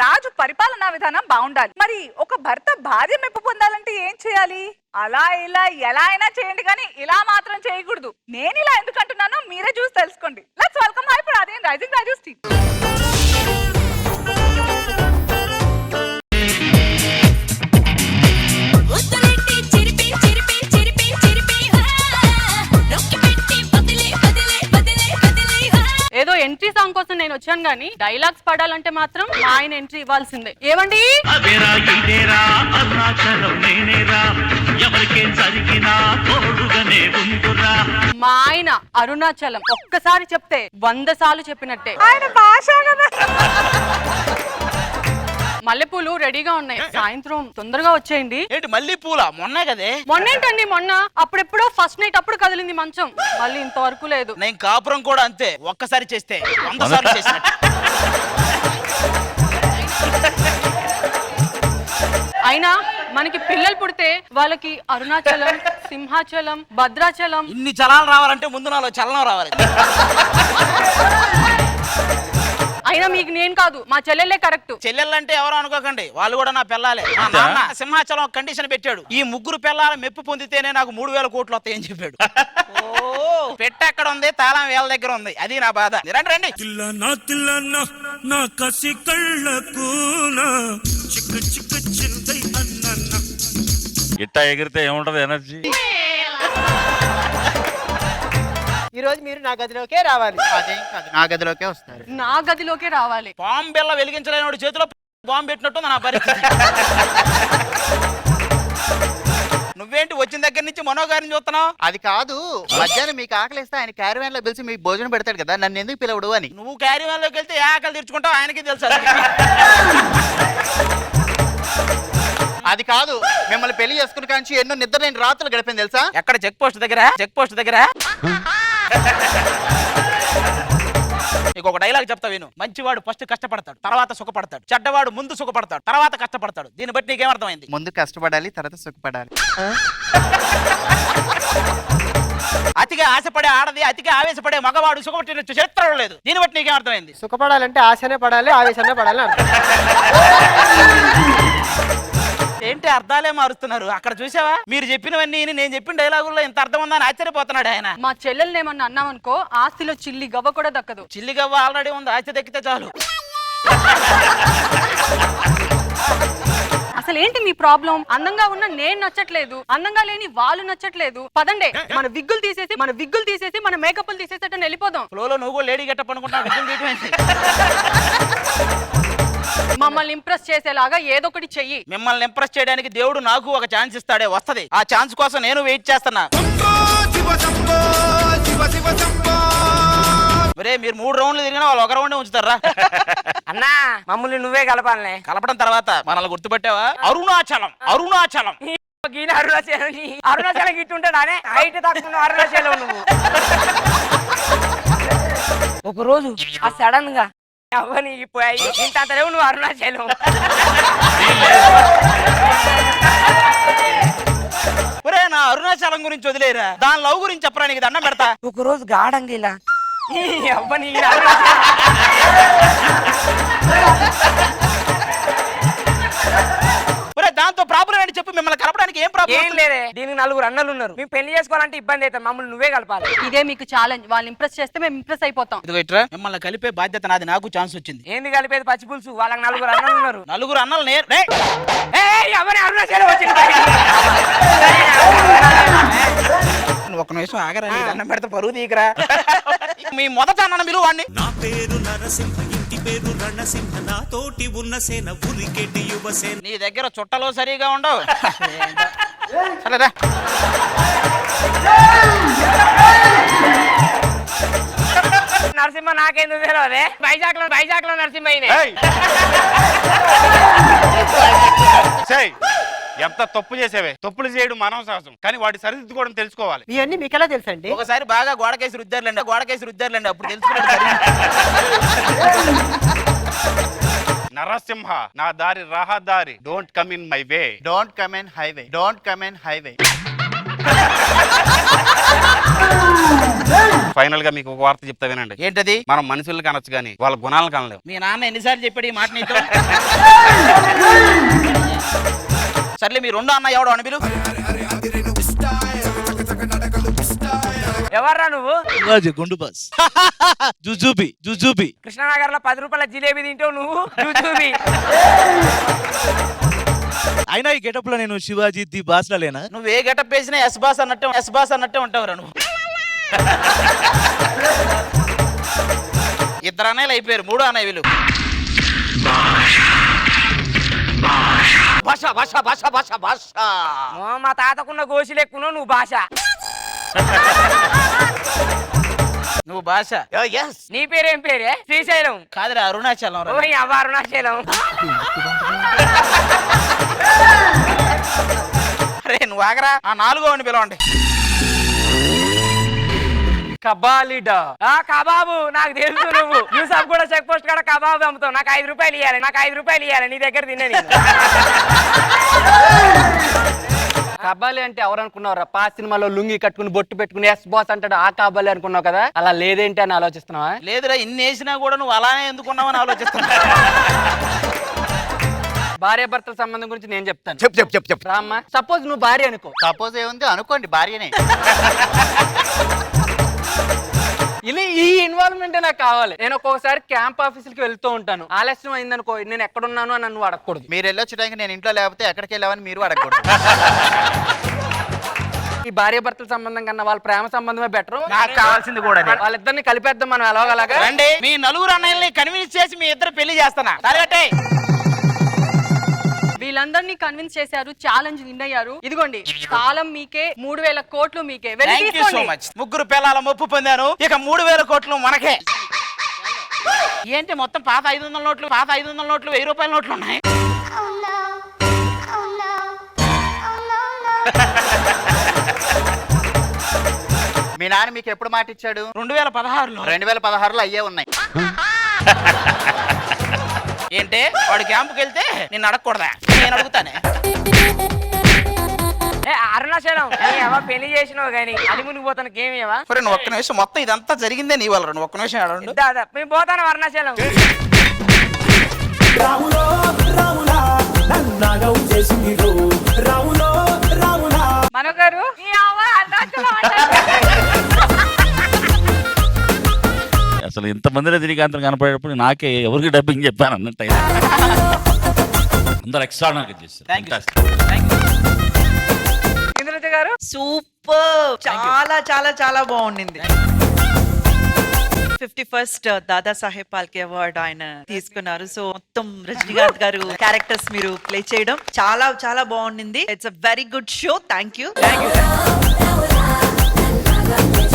రాజు పరిపాలనా విధానం బాగుండాలి. మరి ఒక భర్త భార్య మెప్పు పొందాలంటే ఏం చేయాలి? అలా ఇలా ఎలా అయినా చేయండి, కానీ ఇలా మాత్రం చేయకూడదు. నేను ఇలా ఎందుకు అంటున్నానో మీరే చూసి తెలుసుకోండి. లెట్స్ వెల్కమ్ హై ఫర్ ఆది అండ్ రైజింగ్ రాజూస్ టీమ్. ఏదో ఎంట్రీ సాంగ్ కోసం నేను వచ్చాను గానీ డైలాగ్స్ పడాలంటే మాత్రం మా ఆయన ఎంట్రీ ఇవ్వాల్సిందే. ఏమండి మా ఆయన అరుణాచలం ఒక్కసారి చెప్తే 100 సార్లు చెప్పినట్టే. ఆయన భాష మల్లెపూలు రెడీగా ఉన్నాయి, సాయంత్రం తొందరగా వచ్చేయండి. ఏంటి మళ్ళీ పూల? మొన్నే కదే. మొన్నేంటండి మొన్న అప్పుడెప్పుడో ఫస్ట్ నైట్ అప్పుడు కదిలింది మంచం, మళ్ళీ ఇంతవరకు లేదు. నేను కాపురం కూడా అంతే, ఒక్కసారి చేస్తే 100 సార్లు చేసినట్టు. అయినా మనకి పిల్లలు పుడితే వాళ్ళకి అరుణాచలం, సింహాచలం, భద్రాచలం ఇన్ని చలాలు రావాలంటే ముందు నాలో చలనం రావాలి. అయినా మీకు నేను కాదు, మా చెల్లెలే కరెక్ట్. చెల్లెళ్ళంటే ఎవరో అనుకోకండి, వాళ్ళు కూడా నా పిల్లాలే. మా నాన్న సింహాచలం కండిషన్ పెట్టాడు, ఈ ముగ్గురు పిల్లల మెప్పు పొందితేనే నాకు 3000 కోట్లు వస్తాయని చెప్పాడు. పెట్ట ఎక్కడ ఉంది, తాళం వేల దగ్గర ఉంది, అది నా బాధ. రండి రండి. ఇట్టా ఎగిరితే ఏముంటది ఎనర్జీ? ఈ రోజు మీరు నా గదిలోకే రావాలి. అదేం కాదు, నా గదిలోకే వస్తారు. నా గదిలోకే రావాలి. బాంబు బిళ్ళ వెలిగించలేని చేతిలో బాంబు పెట్టినట్టు నా పరిస్థితి. నువ్వేంటి వచ్చిన దగ్గర నుంచి మనోగారిని చూస్తున్నావు? అది కాదు, మధ్యాహ్నం మీకు ఆకలిస్తే ఆయన క్యారవాన్ లో పిలిచి మీకు భోజనం పెడతాడు కదా, నన్ను ఎందుకు పిలవడు అని. నువ్వు క్యారీవాన్ లోకి వెళ్తే ఏ ఆకలి తీర్చుకుంటావు ఆయనకి తెలుసు. అది కాదు, మిమ్మల్ని పెళ్లి చేసుకుని కాంచి ఎన్నో నిద్ర నేను రాత్రులు గడిపాను తెలుసా? ఎక్కడ? చెక్ పోస్ట్ దగ్గర. చెక్ పోస్ట్ దగ్గర ఇంకొక డైలాగ్ చెప్తా విను. మంచివాడు ఫస్ట్ కష్టపడతాడు, తర్వాత సుఖపడతాడు. చెడ్డవాడు ముందు సుఖపడతాడు, తర్వాత కష్టపడతాడు. దీన్ని బట్టి నీకేమర్థమైంది? ముందు కష్టపడాలి, తర్వాత సుఖపడాలి. అతిగా ఆశపడే ఆడది, అతిగా ఆవేశపడే మగవాడు సుఖపట్టిన చరిత్రలో లేదు. దీన్ని బట్టి నీకేమర్థమైంది? సుఖపడాలంటే ఆశనే పడాలి, ఆవేశనే పడాలి అంట. ఏంటి అర్థాలే మారుస్తున్నారు? అక్కడ చూసావా, మీరు చెప్పినవన్నీ నేను చెప్పిన డైలాగుల్లో ఇంత అర్థం ఉందని ఆశ్చర్యపోతున్నాడు ఆయన. మా చెల్లెల్ని ఏమన్నా అన్నామనుకో ఆస్తిలో చిల్లి గవ్వ కూడా దక్కదు. చిల్లి గవ్వ ఆల్రెడీ ఉంది, ఆస్తి దక్కితే చాలు. అసలు ఏంటి మీ ప్రాబ్లం? అందంగా ఉన్న నేను నచ్చట్లేదు, అందంగా లేని వాళ్ళు నచ్చట్లేదు. పదండే మన విగ్గులు తీసేసి మన మేకప్లు తీసేసేటని వెళ్ళిపోదాం. ఫ్లోలో నువ్వు కూడా లేడీ గెటప్ అనుకుంటున్నావు. మమ్మల్ని ఇంప్రెస్ చేసేలాగా ఏదో ఒకటి చెయ్యి. మిమ్మల్ని ఇంప్రెస్ చేయడానికి దేవుడు నాకు ఒక ఛాన్స్ ఇస్తాడే, వస్తది. ఆ ఛాన్స్ కోసం నేను వెయిట్ చేస్తున్నా. మరే మీరు 3 రౌండ్లు తిరిగినా వాళ్ళు 1 రౌండే ఉంచుతారా? అన్నా మమ్మల్ని నువ్వే కలపాలనే. కలపడం తర్వాత మనల్ని గుర్తుపెట్టావా? అరుణాచలం. అరుణాచలం అరుణాచలం గిట్టుంటాడే, హైట్ తక్కువ అరుణాచలం. నువ్వు ఒక రోజు ఆ సడన్ గా అవని పోయి ఇంత అంతలేవు, నువ్వు అరుణాచలం. ఒరే నా అరుణాచలం గురించి వదిలేరా, దాని లవ్ గురించి చెప్పరా, నీకు దండం పెడతా. ఒక రోజు గాఢంగా ఇలా అవ్వని దాంతో ప్రాబ్లం ఏంటి చెప్పు? మిమ్మల్ని కలపడానికి ఏం ప్రాబ్లం? ఏం లేదే, దీనికి 4 అన్నలు ఉన్నారు. మేము పెళ్లి చేసుకోవాలంటే ఇబ్బంది అవుతుంది, మమ్మల్ని నువ్వే కలపాలి. ఇదే మీకు ఛాలెంజ్. వాళ్ళు ఇంప్రెస్ చేస్తే మేము ఇంప్రెస్ అయిపోతాం. ఇదిగో ఇట్రా, మిమ్మల్ని కలిపే బాధ్యత నాది, నాకు ఛాన్స్ వచ్చింది. ఏంది కలిపేది? పచ్చి పులుసు. వాళ్ళకి 4 అన్నలు ఉన్నారు. 4 అన్నలు నేను అరుణాచలం వచ్చింది. ఒక నిమిషం ఆగరా, దండం పెడతా, పరువు తీయకరా. మీ మొదట అన్న మీరు వాడిని. నా పేరు నరసింహ, ఇంటి పేరు రణసింహ, నా తోటి ఉన్న సేన ఉరికెటి యువసేన. నీ దగ్గర చుట్టలో సరిగా ఉండవు. సరేరా. నరసింహ నాకెందుకు తెలియదే? వైజాగ్ లో నరసింహ. ఎంత తప్పు చేసేవే. తప్పులు చేయడం మానవ సహజం, కానీ వాటి సరిదిద్దుకోవడం తెలుసుకోవాలి. ఇవన్నీ మీకు ఎలా తెలుసండి? ఒకసారి బాగా గోడకేసి రుద్దారులేండి, అప్పుడు తెలుసుకున్నాడు. నరసింహ నా దారి రహదారి, don't come in my way. Don't come in highway. Final గా మీకు ఒక వార్త చెప్తా వినండి. ఏంటది? మనం మనుషుల్ని కనొచ్చు కానీ వాళ్ళ గుణాలను కనలేము. మీ నాన్న ఎన్నిసార్లు చెప్పాడు ఈ మాట నీతో? సర్లే మీ రెండో అన్న ఎవడో అని పిలు. ఎవర్రా నువ్వు? గుండు బాస్ జుజుబి కృష్ణనగర్ లో 10 రూపాయల జిలేబీ తింటావు నువ్వు. జూజూబి. అయినా ఈ గెటప్ లో నేను శివాజీ ది బాస్ లేనా? నువ్వు ఏ గెటప్ వేసినా ఎస్ బాస్ అన్నట్టే ఉంటావురా నువ్వు. ఇద్దరు అన్నయ్యలు అయిపోయారు, మూడో అన్నయ్య వీళ్ళు. భాష భాష భాష భాష భాష. మా తాతకున్న గోసి లెక్కును నువ్వు భాష. నువ్వు భాష. Yes. నీ పేరేం పేరే? శ్రీశైలం. కాదురా అరుణాచలం రా. ఓయ్ అవ్వ అరుణాచలం. అరే నువ్వు ఆగరా. ఆ నాలుగో అని పిలవండి. కబాలిడా. కబాబు నాకు తెలుసు. నువ్వు యూసఫ్ కూడా చెక్ పోస్ట్ కాడ కబాబు అమ్ముతావు. నాకు 5 రూపాయలు ఇవ్వాలి. నీ దగ్గర తిన్నా నేను. కబాలి అంటే ఎవరు అనుకున్నావురా? పా సినిమాలో లుంగి కట్టుకుని బొట్టు పెట్టుకుని ఎస్ బాస్ అంటాడు, ఆ కబాలి అనుకున్నావు కదా. అలా లేదేంటి అని ఆలోచిస్తున్నావా? లేదురా, ఇన్ని వేసినా కూడా నువ్వు అలానే ఎందుకున్నావని ఆలోచిస్తున్నా. భార్య భర్తల సంబంధం గురించి నేను చెప్తాను. చెప్పు. రామ్మా, సపోజ్ నువ్వు భార్య అనుకో. సపోజ్ ఏముంది అనుకోండి, భార్యనే. ఇలా ఈ ఇన్వాల్వ్మెంట్ నాకు కావాలి. నేను ఒక్కొక్కసారి క్యాంప్ ఆఫీసులకి వెళ్తూ ఉంటాను. ఆలస్యం అయిందనుకో, నేను ఎక్కడున్నాను అని నన్ను అడగకూడదు. మీరు వెళ్ళొచ్చడానికి నేను ఇంట్లో లేకపోతే ఎక్కడికి వెళ్ళామని మీరు అడగకూడదు. ఈ భార్య భర్తల సంబంధం కన్నా వాళ్ళ ప్రేమ సంబంధమే బెటర్. నాకు కావాల్సింది కూడా అదే. వాళ్ళిద్దరిని కలిపేద్దాం మనం ఎలాగలాగా. రండి, మీ నలుగురు అన్నయ్యల్ని కన్విన్స్ చేసి మీ ఇద్దరు పెళ్లి చేస్తానా. సరే వీళ్ళందరినీ కన్విన్స్ చేశారు, ఛాలెంజ్ విన్ అయ్యారు. ఇదిగోండి తాళం మీకే, 3000 కోట్లు మీకే. వెళ్ళి థ్యాంక్ యూ సో తీసుకోండి. మచ్. ముగ్గురు పిల్లల మొప్పు పొందాను. ఇక 3000 కోట్లు మనకే. ఏంటి మొత్తం పాత 500 నోట్లు 1000 రూపాయల నోట్లు ఉన్నాయి. మీ నాన్న మీకు ఎప్పుడు మాట ఇచ్చాడు? 2016లో. 2016లో అయ్యే ఉన్నాయి. ఏంటే వాడు క్యాంపుకి వెళ్తే నిన్ను అడగకూడదా? నేను అడుగుతానే. అరుణాచలం పెళ్లి చేసినావు గానీ అది మునిగి పోతాను గేమేవా? నువ్వు ఒక్క నిమిషం, మొత్తం ఇదంతా జరిగిందే నీ వల్ల. నువ్వు ఒక్క నిమిషం అడగండు. దాదా మేము పోతాను అరుణాచలం. మనో గారు అసలు ఇంతమందిలో తిరిగి అంత కనపడేటప్పుడు నాకే ఎవరికి డబ్బింగ్ చెప్పాను అన్నట్టు అందరు ఎక్స్ట్రాడినరీగా చేస్తారు. ఇంద్రజ గారు సూపర్, చాలా బాగుండింది. 51st దాదా సాహెబ్ పాల్కే అవార్డ్ ఆయన తీసుకున్నారు. సో మొత్తం రజనీకాంత్ గారు క్యారెక్టర్స్ మీరు ప్లే చేయడం చాలా బాగుండింది. It's a very good show. Thank you.